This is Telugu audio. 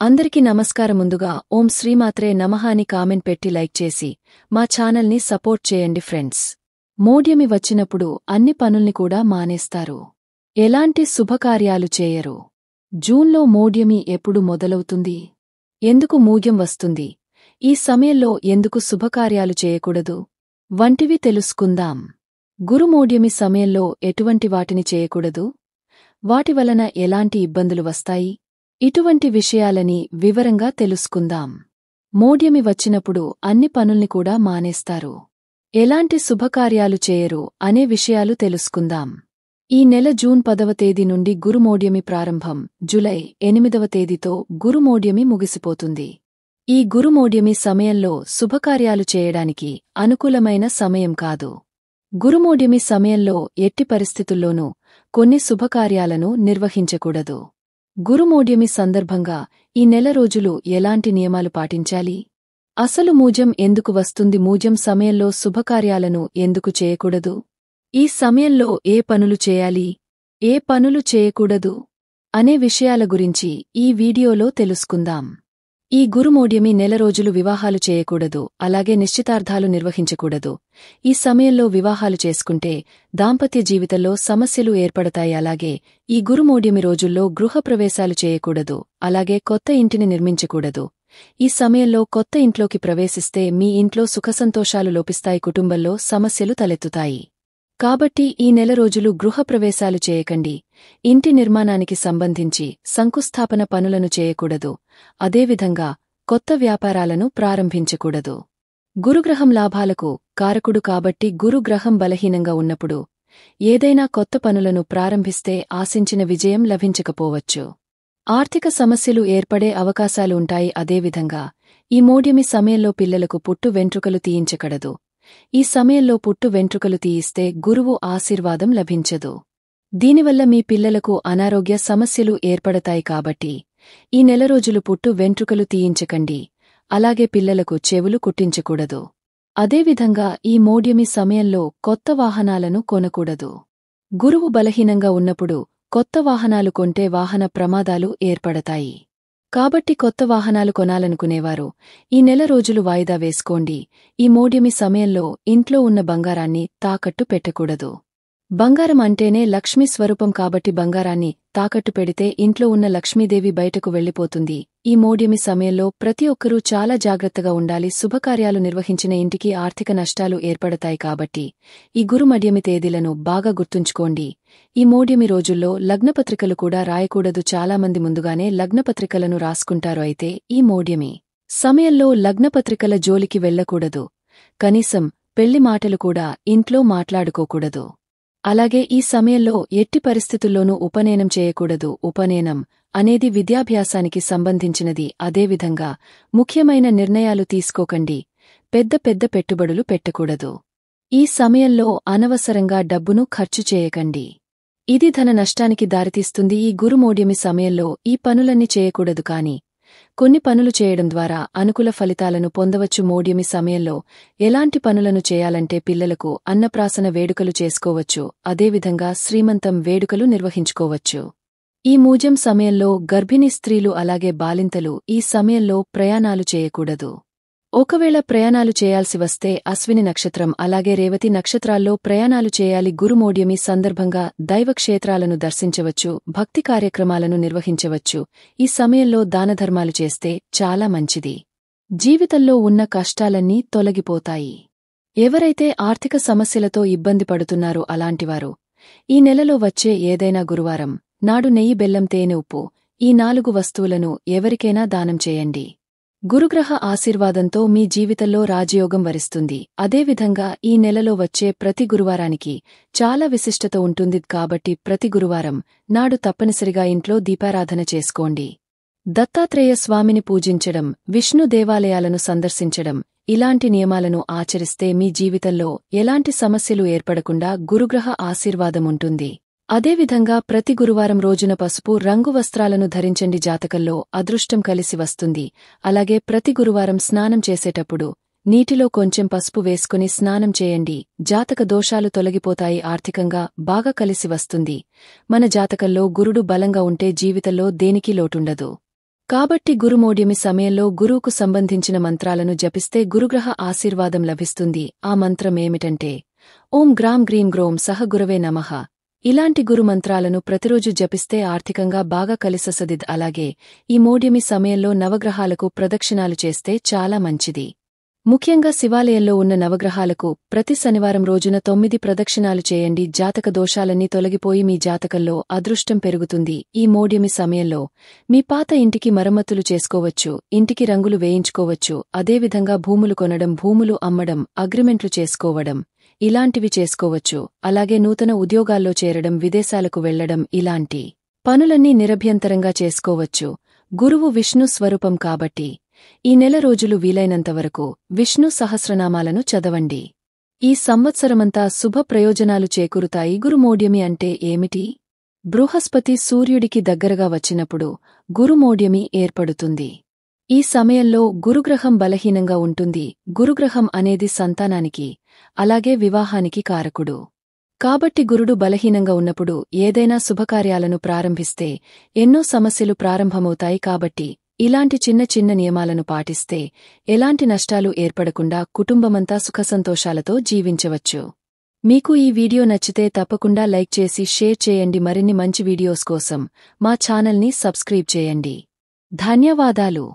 అందరికీ నమస్కారం. ముందుగా ఓం శ్రీమాత్రే నమః అని కామెంట్ పెట్టి లైక్ చేసి మా ఛానల్ని సపోర్ట్ చేయండి ఫ్రెండ్స్. మోడ్యమి వచ్చినప్పుడు అన్ని పనుల్ని కూడా మానేస్తారు. ఎలాంటి శుభకార్యాలు చేయరు. జూన్లో మోడ్యమి ఎప్పుడు మొదలవుతుంది? ఎందుకు మూడ్యం వస్తుంది? ఈ సమయంలో ఎందుకు శుభకార్యాలు చేయకూడదు? వంటివి తెలుసుకుందాం. గురుమోడ్యమి సమయంలో ఎటువంటి వాటిని చేయకూడదు? వాటి వలన ఎలాంటి ఇబ్బందులు వస్తాయి? ఇటువంటి విషయాలని వివరంగా తెలుసుకుందాం. మోడ్యమి వచ్చినప్పుడు అన్ని పనుల్ని కూడా మానేస్తారు. ఎలాంటి శుభకార్యాలు చేయరు అనే విషయాలు తెలుసుకుందాం. ఈ నెల జూన్ 10వ తేదీ నుండి గురుమోడ్యమి ప్రారంభం. జూలై 8వ తేదీతో గురుమోడ్యమి ముగిసిపోతుంది. ఈ గురుమోడ్యమి సమయంలో శుభకార్యాలు చేయడానికి అనుకూలమైన సమయం కాదు. గురుమోడ్యమి సమయంలో ఎట్టి పరిస్థితుల్లోనూ కొన్ని శుభకార్యాలను నిర్వహించకూడదు. గురుమోడ్యమి సందర్భంగా ఈ నెల రోజులు ఎలాంటి నియమాలు పాటించాలి? అసలు మూజ్యం ఎందుకు వస్తుంది? మూజ్యం సమయంలో శుభకార్యాలను ఎందుకు చేయకూడదు? ఈ సమయంలో ఏ పనులు చేయాలి, ఏ పనులు చేయకూడదు అనే విషయాల గురించి ఈ వీడియోలో తెలుసుకుందాం. ఈ గురుమోడ్యమి నెల రోజులు వివాహాలు చేయకూడదు, అలాగే నిశ్చితార్థాలు నిర్వహించకూడదు. ఈ సమయంలో వివాహాలు చేసుకుంటే దాంపత్య జీవితంలో సమస్యలు ఏర్పడతాయి. అలాగే ఈ గురుమోడ్యమి రోజుల్లో గృహప్రవేశాలు చేయకూడదు, అలాగే కొత్త ఇంటిని నిర్మించకూడదు. ఈ సమయంలో కొత్త ఇంట్లోకి ప్రవేశిస్తే మీ ఇంట్లో సుఖసంతోషాలు లోపిస్తాయి, కుటుంబంలో సమస్యలు తలెత్తుతాయి. కాబట్టి ఈ నెల రోజులు గృహప్రవేశాలు చేయకండి. ఇంటి నిర్మాణానికి సంబంధించి శంకుస్థాపన పనులను చేయకూడదు. అదేవిధంగా కొత్త వ్యాపారాలను ప్రారంభించకూడదు. గురుగ్రహం లాభాలకు కారకుడు కాబట్టి గురుగ్రహం బలహీనంగా ఉన్నప్పుడు ఏదైనా కొత్త పనులను ప్రారంభిస్తే ఆశించిన విజయం లభించకపోవచ్చు. ఆర్థిక సమస్యలు ఏర్పడే అవకాశాలు ఉంటాయి. అదేవిధంగా ఈ మోడ్యమి సమయంలో పిల్లలకు పుట్టు వెంట్రుకలు తీయించకూడదు. ఈ సమయంలో పుట్టు వెంట్రుకలు తీయిస్తే గురువు ఆశీర్వాదం లభించదు. దీనివల్ల మీ పిల్లలకు అనారోగ్య సమస్యలు ఏర్పడతాయి. కాబట్టి ఈ నెల రోజులు పుట్టు వెంట్రుకలు తీయించకండి. అలాగే పిల్లలకు చెవులు కుట్టించకూడదు. అదేవిధంగా ఈ మోడ్యమి సమయంలో కొత్త వాహనాలను కొనకూడదు. గురువు బలహీనంగా ఉన్నప్పుడు కొత్త వాహనాలు కొంటే వాహన ప్రమాదాలు ఏర్పడతాయి. కాబట్టి కొత్త వాహనాలు కొనాలనుకునేవారు ఈ నెల రోజులు వాయిదా వేసుకోండి. ఈ మోడ్యమి సమయంలో ఇంట్లో ఉన్న బంగారాన్ని తాకట్టు పెట్టకూడదు. బంగారం అంటేనే లక్ష్మీ స్వరూపం కాబట్టి బంగారాన్ని తాకట్టు పెడితే ఇంట్లో ఉన్న లక్ష్మీదేవి బయటకు వెళ్లిపోతుంది. ఈ మోడ్యమి సమయంలో ప్రతి ఒక్కరూ చాలా జాగ్రత్తగా ఉండాలి. శుభకార్యాలు నిర్వహించిన ఇంటికి ఆర్థిక నష్టాలు ఏర్పడతాయి. కాబట్టి ఈ గురుమోడ్యమి తేదీలను బాగా గుర్తుంచుకోండి. ఈ మోడ్యమి రోజుల్లో లగ్నపత్రికలు కూడా రాయకూడదు. చాలామంది ముందుగానే లగ్నపత్రికలను రాసుకుంటారు. అయితే ఈ మోడ్యమి సమయంలో లగ్నపత్రికల జోలికి వెళ్లకూడదు. కనీసం పెళ్లి మాటలు కూడా ఇంట్లో మాట్లాడుకోకూడదు. అలాగే ఈ సమయంలో ఎట్టి పరిస్థితుల్లోనూ ఉపనయనం చేయకూడదు. ఉపనయనం అనేది విద్యాభ్యాసానికి సంబంధించినది. అదేవిధంగా ముఖ్యమైన నిర్ణయాలు తీసుకోకండి. పెద్ద పెద్ద పెట్టుబడులు పెట్టకూడదు. ఈ సమయంలో అనవసరంగా డబ్బును ఖర్చు చేయకండి. ఇది ధన నష్టానికి దారితీస్తుంది. ఈ గురుమోడ్యమి సమయంలో ఈ పనులన్నీ చేయకూడదు. కాని కొన్ని పనులు చేయడం ద్వారా అనుకూల ఫలితాలను పొందవచ్చు. మోడ్యమి సమయంలో ఎలాంటి పనులను చేయాలంటే పిల్లలకు అన్నప్రాసన వేడుకలు చేసుకోవచ్చు. అదేవిధంగా శ్రీమంతం వేడుకలు నిర్వహించుకోవచ్చు. ఈ మూజ్యం సమయంలో గర్భిణీ స్త్రీలు అలాగే బాలింతలు ఈ సమయంలో ప్రయాణాలు చేయకూడదు. ఒకవేళ ప్రయాణాలు చేయాల్సి వస్తే అశ్విని నక్షత్రం అలాగే రేవతి నక్షత్రాల్లో ప్రయాణాలు చేయాలి. గురుమోడ్యమి సందర్భంగా దైవక్షేత్రాలను దర్శించవచ్చు, భక్తి కార్యక్రమాలను నిర్వహించవచ్చు. ఈ సమయంలో దానధర్మాలు చేస్తే చాలా మంచిది. జీవితంలో ఉన్న కష్టాలన్నీ తొలగిపోతాయి. ఎవరైతే ఆర్థిక సమస్యలతో ఇబ్బంది పడుతున్నారో అలాంటివారు ఈ నెలలో వచ్చే ఏదైనా గురువారం నాడు నెయ్యి, బెల్లం, తేనె, ఉప్పు ఈ 4 వస్తువులను ఎవరికైనా దానం చేయండి. గురుగ్రహ ఆశీర్వాదంతో మీ జీవితంలో రాజయోగం వరిస్తుంది. అదేవిధంగా ఈ నెలలో వచ్చే ప్రతి గురువారానికి చాలా విశిష్టత ఉంటుంది. కాబట్టి ప్రతి గురువారం నాడు తప్పనిసరిగా ఇంట్లో దీపారాధన చేసుకోండి. దత్తాత్రేయ స్వామిని పూజించడం, విష్ణు దేవాలయాలను సందర్శించడం ఇలాంటి నియమాలను ఆచరిస్తే మీ జీవితంలో ఎలాంటి సమస్యలు ఏర్పడకుండా గురుగ్రహ ఆశీర్వాదముంటుంది. అదేవిధంగా ప్రతి గురువారం రోజున పసుపు రంగు వస్త్రాలను ధరించండి. జాతకంలో అదృష్టం కలిసి వస్తుంది. అలాగే ప్రతి గురువారం స్నానం చేసేటప్పుడు నీటిలో కొంచెం పసుపు వేసుకుని స్నానం చేయండి. జాతక దోషాలు తొలగిపోతాయి. ఆర్థికంగా బాగా కలిసి వస్తుంది. మన జాతకంలో గురుడు బలంగా ఉంటే జీవితంలో దేనికి లోటుండదు. కాబట్టి గురుమోడ్యమి సమయంలో గురువుకు సంబంధించిన మంత్రాలను జపిస్తే గురుగ్రహ ఆశీర్వాదం లభిస్తుంది. ఆ మంత్రం ఏమిటంటే ఓం గ్రాం గ్రీం గ్రోం సహ గురవే నమః. ఇలాంటి గురు మంత్రాలను ప్రతిరోజు జపిస్తే ఆర్థికంగా బాగా కలిసొస్తది. అలాగే ఈ మోడ్యమి సమయంలో నవగ్రహాలకు ప్రదక్షిణాలు చేస్తే చాలా మంచిది. ముఖ్యంగా శివాలయంలో ఉన్న నవగ్రహాలకు ప్రతి శనివారం రోజున 9 ప్రదక్షిణాలు చేయండి. జాతక దోషాలన్నీ తొలగిపోయి మీ జాతకంలో అదృష్టం పెరుగుతుంది. ఈ మోడ్యమి సమయంలో మీ పాత ఇంటికి మరమ్మతులు చేసుకోవచ్చు, ఇంటికి రంగులు వేయించుకోవచ్చు, అదేవిధంగా భూములు కొనడం, భూములు అమ్మడం, అగ్రిమెంట్లు చేసుకోవడం ఇలాంటివి చేసుకోవచ్చు. అలాగే నూతన ఉద్యోగాల్లో చేరడం, విదేశాలకు వెళ్లడం ఇలాంటి పనులన్నీ నిరభ్యంతరంగా చేసుకోవచ్చు. గురువు విష్ణు స్వరూపం కాబట్టి ఈ నెల రోజులు వీలైనంతవరకు విష్ణు సహస్రనామాలను చదవండి. ఈ సంవత్సరమంతా శుభ ప్రయోజనాలు చేకూరుతాయి. గురుమోడ్యమి అంటే ఏమిటి? బృహస్పతి సూర్యుడికి దగ్గరగా వచ్చినప్పుడు గురుమోడ్యమి ఏర్పడుతుంది. ఈ సమయంలో గురుగ్రహం బలహీనంగా ఉంటుంది. గురుగ్రహం అనేది సంతానానికి, అలాగే వివాహానికి కారకుడు. కాబట్టి గురుడు బలహీనంగా ఉన్నప్పుడు ఏదైనా శుభకార్యాలను ప్రారంభిస్తే ఎన్నో సమస్యలు ప్రారంభమవుతాయి. కాబట్టి ఇలాంటి చిన్న చిన్న నియమాలను పాటిస్తే ఎలాంటి నష్టాలు ఏర్పడకుండా కుటుంబమంతా సుఖసంతోషాలతో జీవించవచ్చు. మీకు ఈ వీడియో నచ్చితే తప్పకుండా లైక్ చేసి షేర్ చేయండి. మరిన్ని మంచి వీడియోస్ కోసం మా ఛానల్ని సబ్స్క్రైబ్ చేయండి. ధన్యవాదాలు.